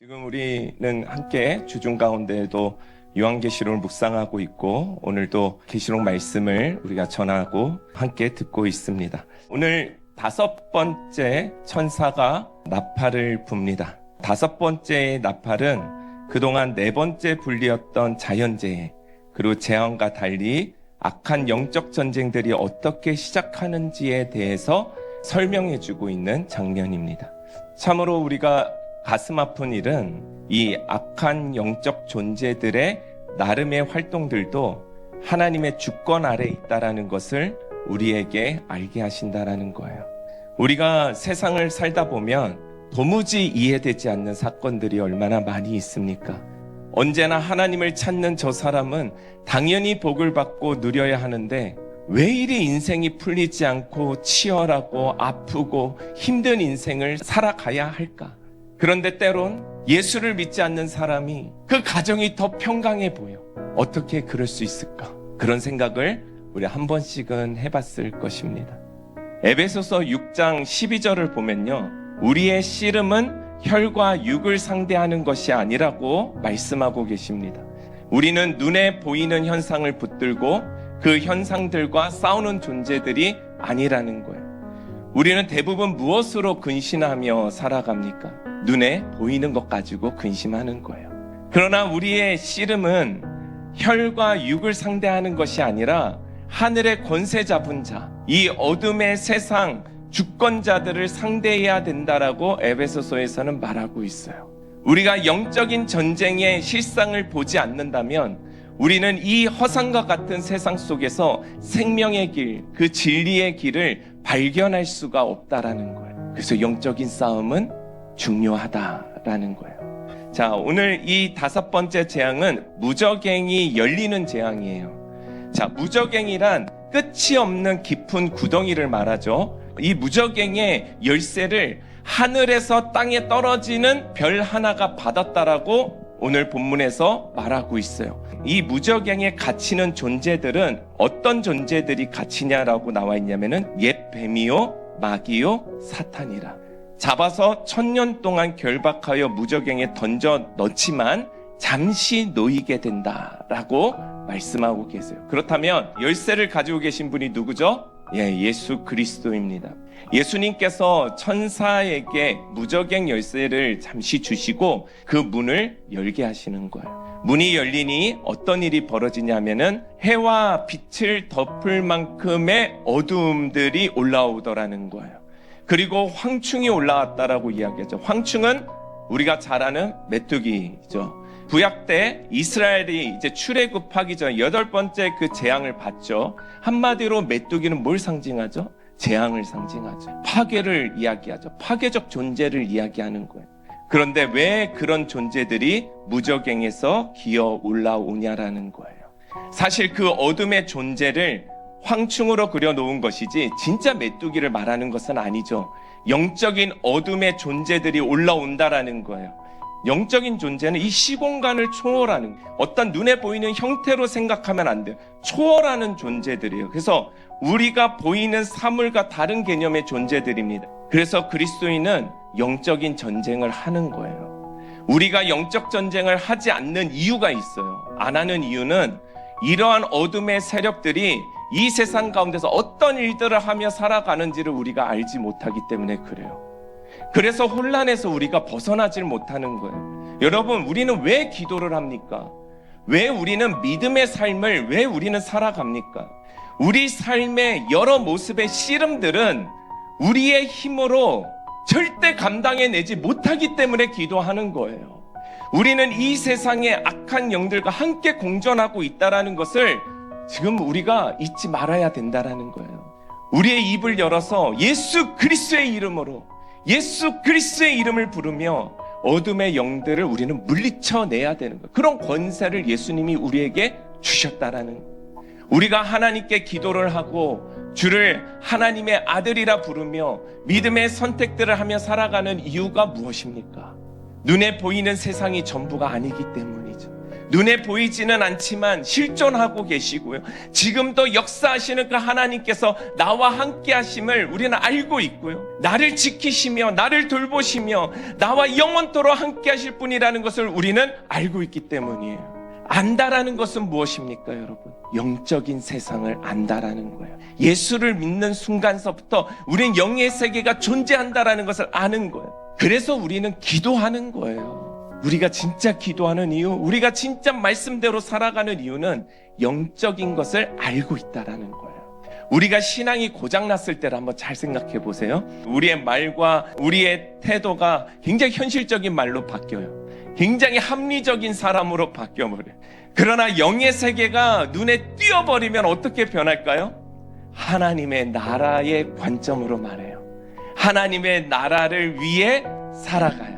지금 우리는 함께 주중 가운데에도 요한계시록을 묵상하고 있고 오늘도 계시록 말씀을 우리가 전하고 함께 듣고 있습니다. 오늘 5번째 천사가 나팔을 붑니다. 5번째의 나팔은 그동안 4번째 분리였던 자연재해 그리고 재앙과 달리 악한 영적 전쟁들이 어떻게 시작하는지에 대해서 설명해주고 있는 장면입니다. 참으로 우리가 가슴 아픈 일은 이 악한 영적 존재들의 나름의 활동들도 하나님의 주권 아래 있다라는 것을 우리에게 알게 하신다라는 거예요. 우리가 세상을 살다 보면 도무지 이해되지 않는 사건들이 얼마나 많이 있습니까? 언제나 하나님을 찾는 저 사람은 당연히 복을 받고 누려야 하는데 왜 이리 인생이 풀리지 않고 치열하고 아프고 힘든 인생을 살아가야 할까? 그런데 때론 예수를 믿지 않는 사람이 그 가정이 더 평강해 보여. 어떻게 그럴 수 있을까? 그런 생각을 우리 한 번씩은 해봤을 것입니다. 에베소서 6장 12절을 보면요, 우리의 씨름은 혈과 육을 상대하는 것이 아니라고 말씀하고 계십니다. 우리는 눈에 보이는 현상을 붙들고 그 현상들과 싸우는 존재들이 아니라는 거예요. 우리는 대부분 무엇으로 근신하며 살아갑니까? 눈에 보이는 것 가지고 근심하는 거예요. 그러나 우리의 씨름은 혈과 육을 상대하는 것이 아니라 하늘의 권세 잡은 자, 이 어둠의 세상 주권자들을 상대해야 된다라고 에베소서에서는 말하고 있어요. 우리가 영적인 전쟁의 실상을 보지 않는다면 우리는 이 허상과 같은 세상 속에서 생명의 길, 그 진리의 길을 발견할 수가 없다라는 거예요. 그래서 영적인 싸움은 중요하다라는 거예요. 자, 오늘 이 5번째 재앙은 무저갱이 열리는 재앙이에요. 자, 무저갱이란 끝이 없는 깊은 구덩이를 말하죠. 이 무저갱의 열쇠를 하늘에서 땅에 떨어지는 별 하나가 받았다라고 오늘 본문에서 말하고 있어요. 이 무저갱에 갇히는 존재들은 어떤 존재들이 갇히냐라고 나와 있냐면은 옛 뱀이요 마귀요 사탄이라. 잡아서 1000년 동안 결박하여 무저갱에 던져 넣지만 잠시 놓이게 된다라고 말씀하고 계세요. 그렇다면 열쇠를 가지고 계신 분이 누구죠? 예수 그리스도입니다. 예수님께서 천사에게 무저갱 열쇠를 잠시 주시고 그 문을 열게 하시는 거예요. 문이 열리니 어떤 일이 벌어지냐면은 해와 빛을 덮을 만큼의 어두움들이 올라오더라는 거예요. 그리고 황충이 올라왔다라고 이야기하죠. 황충은 우리가 잘 아는 메뚜기죠. 구약 때 이스라엘이 이제 출애굽하기 전 8번째 그 재앙을 받죠. 한마디로 메뚜기는 뭘 상징하죠? 재앙을 상징하죠. 파괴를 이야기하죠. 파괴적 존재를 이야기하는 거예요. 그런데 왜 그런 존재들이 무저갱에서 기어 올라오냐라는 거예요. 사실 그 어둠의 존재를 황충으로 그려놓은 것이지 진짜 메뚜기를 말하는 것은 아니죠. 영적인 어둠의 존재들이 올라온다라는 거예요. 영적인 존재는 이 시공간을 초월하는, 어떤 눈에 보이는 형태로 생각하면 안 돼요. 초월하는 존재들이에요. 그래서 우리가 보이는 사물과 다른 개념의 존재들입니다. 그래서 그리스도인은 영적인 전쟁을 하는 거예요. 우리가 영적 전쟁을 하지 않는 이유가 있어요. 안 하는 이유는 이러한 어둠의 세력들이 이 세상 가운데서 어떤 일들을 하며 살아가는지를 우리가 알지 못하기 때문에 그래요. 그래서 혼란에서 우리가 벗어나질 못하는 거예요. 여러분, 우리는 왜 기도를 합니까? 왜 우리는 믿음의 삶을 왜 우리는 살아갑니까? 우리 삶의 여러 모습의 씨름들은 우리의 힘으로 절대 감당해내지 못하기 때문에 기도하는 거예요. 우리는 이 세상의 악한 영들과 함께 공존하고 있다는 것을 지금 우리가 잊지 말아야 된다는 거예요. 우리의 입을 열어서 예수 그리스도의 이름으로, 예수 그리스도의 이름을 부르며 어둠의 영들을 우리는 물리쳐내야 되는 거예요. 그런 권세를 예수님이 우리에게 주셨다라는 거예요. 우리가 하나님께 기도를 하고 주를 하나님의 아들이라 부르며 믿음의 선택들을 하며 살아가는 이유가 무엇입니까? 눈에 보이는 세상이 전부가 아니기 때문이죠. 눈에 보이지는 않지만 실존하고 계시고요. 지금도 역사하시는 그 하나님께서 나와 함께 하심을 우리는 알고 있고요. 나를 지키시며 나를 돌보시며 나와 영원토록 함께 하실 분이라는 것을 우리는 알고 있기 때문이에요. 안다라는 것은 무엇입니까, 여러분? 영적인 세상을 안다라는 거예요. 예수를 믿는 순간서부터 우린 영의 세계가 존재한다라는 것을 아는 거예요. 그래서 우리는 기도하는 거예요. 우리가 진짜 기도하는 이유, 우리가 진짜 말씀대로 살아가는 이유는 영적인 것을 알고 있다라는 거예요. 우리가 신앙이 고장났을 때를 한번 잘 생각해 보세요. 우리의 말과 우리의 태도가 굉장히 현실적인 말로 바뀌어요. 굉장히 합리적인 사람으로 바뀌어버려요. 그러나 영의 세계가 눈에 띄어버리면 어떻게 변할까요? 하나님의 나라의 관점으로 말해요. 하나님의 나라를 위해 살아가요.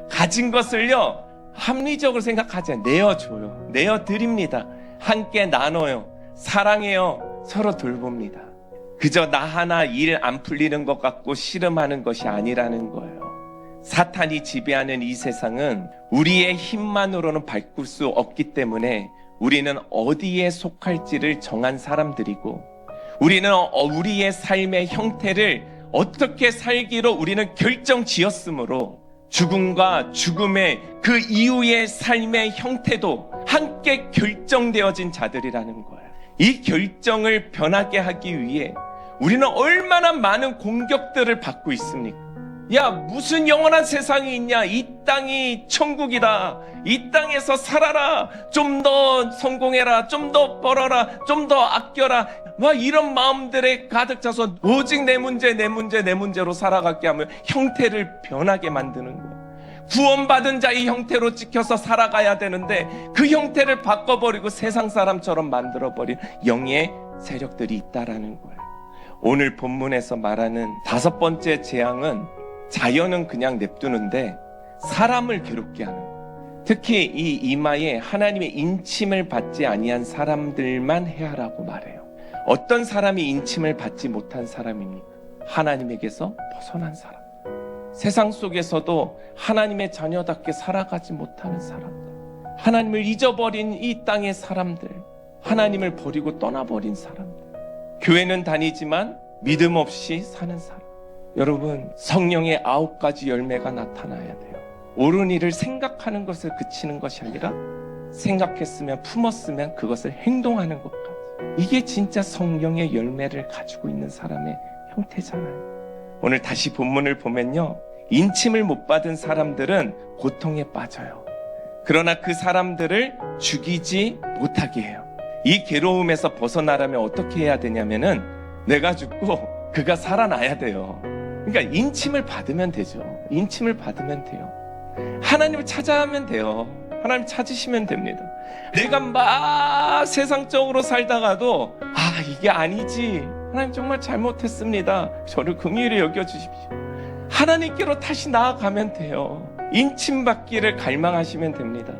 가진 것을요, 합리적으로 생각하지 않아요. 내어줘요. 내어드립니다. 함께 나눠요. 사랑해요. 서로 돌봅니다. 그저 나 하나 일 안 풀리는 것 같고 씨름하는 것이 아니라는 거예요. 사탄이 지배하는 이 세상은 우리의 힘만으로는 바꿀 수 없기 때문에 우리는 어디에 속할지를 정한 사람들이고, 우리는 우리의 삶의 형태를 어떻게 살기로 우리는 결정지었으므로 죽음과 죽음의 그 이후의 삶의 형태도 함께 결정되어진 자들이라는 거예요. 이 결정을 변하게 하기 위해 우리는 얼마나 많은 공격들을 받고 있습니까? 야, 무슨 영원한 세상이 있냐? 이 땅이 천국이다. 이 땅에서 살아라. 좀 더 성공해라. 좀 더 벌어라. 좀 더 아껴라. 막 이런 마음들에 가득 차서 오직 내 문제, 내 문제, 내 문제로 살아가게 하면 형태를 변하게 만드는 거예요. 구원받은 자의 형태로 찍혀서 살아가야 되는데 그 형태를 바꿔버리고 세상 사람처럼 만들어버린 영의 세력들이 있다라는 거예요. 오늘 본문에서 말하는 5번째 재앙은 자연은 그냥 냅두는데 사람을 괴롭게 하는 거예요. 특히 이 이마에 하나님의 인침을 받지 아니한 사람들만 해하라고 말해요. 어떤 사람이 인침을 받지 못한 사람입니까? 하나님에게서 벗어난 사람. 세상 속에서도 하나님의 자녀답게 살아가지 못하는 사람들, 하나님을 잊어버린 이 땅의 사람들, 하나님을 버리고 떠나버린 사람들, 교회는 다니지만 믿음 없이 사는 사람. 여러분, 성령의 9가지 열매가 나타나야 돼요. 옳은 일을 생각하는 것을 그치는 것이 아니라 생각했으면 품었으면 그것을 행동하는 것까지. 이게 진짜 성령의 열매를 가지고 있는 사람의 형태잖아요. 오늘 다시 본문을 보면요, 인침을 못 받은 사람들은 고통에 빠져요. 그러나 그 사람들을 죽이지 못하게 해요. 이 괴로움에서 벗어나려면 어떻게 해야 되냐면은 내가 죽고 그가 살아나야 돼요. 그러니까 인침을 받으면 되죠. 인침을 받으면 돼요. 하나님을 찾아하면 돼요. 하나님 찾으시면 됩니다. 내가 막 세상적으로 살다가도 이게 아니지, 하나님 정말 잘못했습니다, 저를 긍휼히 여겨주십시오, 하나님께로 다시 나아가면 돼요. 인침받기를 갈망하시면 됩니다.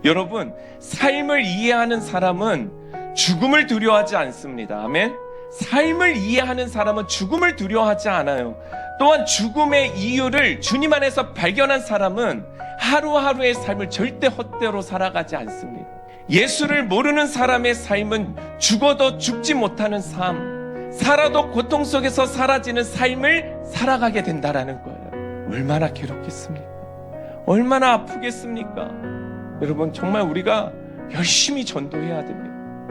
여러분, 삶을 이해하는 사람은 죽음을 두려워하지 않습니다. 아멘. 삶을 이해하는 사람은 죽음을 두려워하지 않아요. 또한 죽음의 이유를 주님 안에서 발견한 사람은 하루하루의 삶을 절대 헛되로 살아가지 않습니다. 예수를 모르는 사람의 삶은 죽어도 죽지 못하는 삶, 살아도 고통 속에서 사라지는 삶을 살아가게 된다라는 거예요. 얼마나 괴롭겠습니까? 얼마나 아프겠습니까? 여러분, 정말 우리가 열심히 전도해야 됩니다.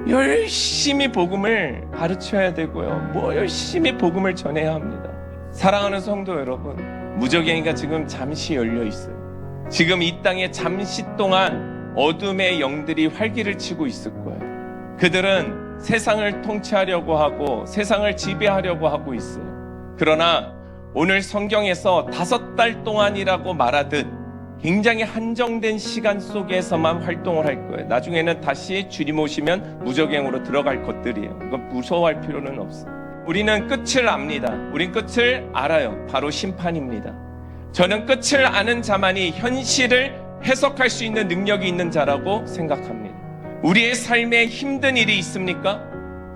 열심히 복음을 가르쳐야 되고요, 열심히 복음을 전해야 합니다. 사랑하는 성도 여러분, 무저갱이가 지금 잠시 열려 있어요. 지금 이 땅에 잠시 동안 어둠의 영들이 활기를 치고 있을 거예요. 그들은 세상을 통치하려고 하고 세상을 지배하려고 하고 있어요. 그러나 오늘 성경에서 5달 동안이라고 말하듯 굉장히 한정된 시간 속에서만 활동을 할 거예요. 나중에는 다시 주님 오시면 무저갱으로 들어갈 것들이에요. 이건 무서워할 필요는 없어요. 우리는 끝을 압니다. 우린 끝을 알아요. 바로 심판입니다. 저는 끝을 아는 자만이 현실을 해석할 수 있는 능력이 있는 자라고 생각합니다. 우리의 삶에 힘든 일이 있습니까?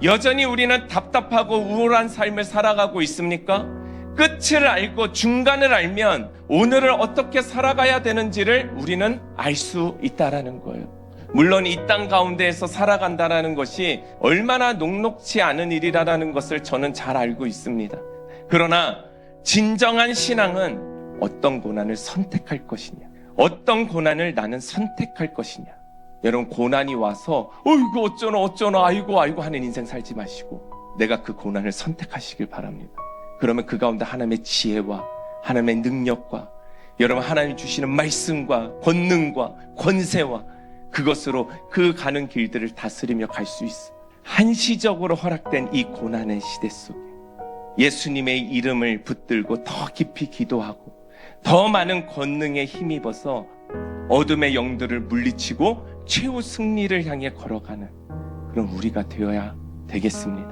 여전히 우리는 답답하고 우울한 삶을 살아가고 있습니까? 끝을 알고 중간을 알면 오늘을 어떻게 살아가야 되는지를 우리는 알 수 있다라는 거예요. 물론 이 땅 가운데에서 살아간다는 것이 얼마나 녹록지 않은 일이라는 것을 저는 잘 알고 있습니다. 그러나 진정한 신앙은 어떤 고난을 선택할 것이냐, 어떤 고난을 나는 선택할 것이냐. 여러분, 고난이 와서 이거 어쩌나 아이고 하는 인생 살지 마시고 내가 그 고난을 선택하시길 바랍니다. 그러면 그 가운데 하나님의 지혜와 하나님의 능력과 여러분 하나님 주시는 말씀과 권능과 권세와 그것으로 그 가는 길들을 다스리며 갈 수 있어. 한시적으로 허락된 이 고난의 시대 속에 예수님의 이름을 붙들고 더 깊이 기도하고 더 많은 권능에 힘입어서 어둠의 영들을 물리치고 최후 승리를 향해 걸어가는 그런 우리가 되어야 되겠습니다.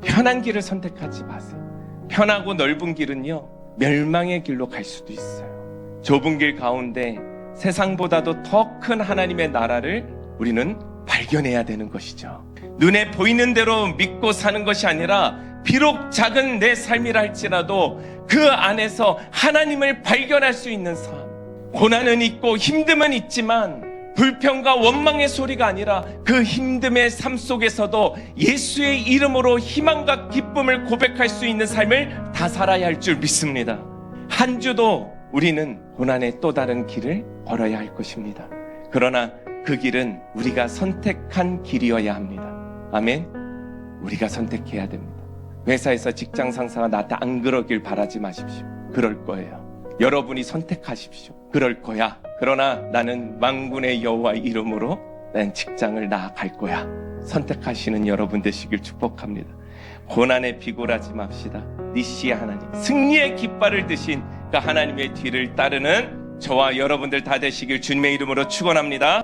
편한 길을 선택하지 마세요. 편하고 넓은 길은요, 멸망의 길로 갈 수도 있어요. 좁은 길 가운데 세상보다도 더 큰 하나님의 나라를 우리는 발견해야 되는 것이죠. 눈에 보이는 대로 믿고 사는 것이 아니라 비록 작은 내 삶이라 할지라도 그 안에서 하나님을 발견할 수 있는 삶. 고난은 있고 힘듦은 있지만 불평과 원망의 소리가 아니라 그 힘듦의 삶 속에서도 예수의 이름으로 희망과 기쁨을 고백할 수 있는 삶을 다 살아야 할 줄 믿습니다. 한 주도 우리는 고난의 또 다른 길을 걸어야 할 것입니다. 그러나 그 길은 우리가 선택한 길이어야 합니다. 아멘. 우리가 선택해야 됩니다. 회사에서 직장 상사가 나한테 안 그러길 바라지 마십시오. 그럴 거예요. 여러분이 선택하십시오. 그럴 거야. 그러나 나는 만군의 여호와 이름으로 난 직장을 나아갈 거야. 선택하시는 여러분 되시길 축복합니다. 고난에 비굴하지 맙시다. 니시의 하나님, 승리의 깃발을 드신 그 하나님의 뒤를 따르는 저와 여러분들 다 되시길 주님의 이름으로 축원합니다.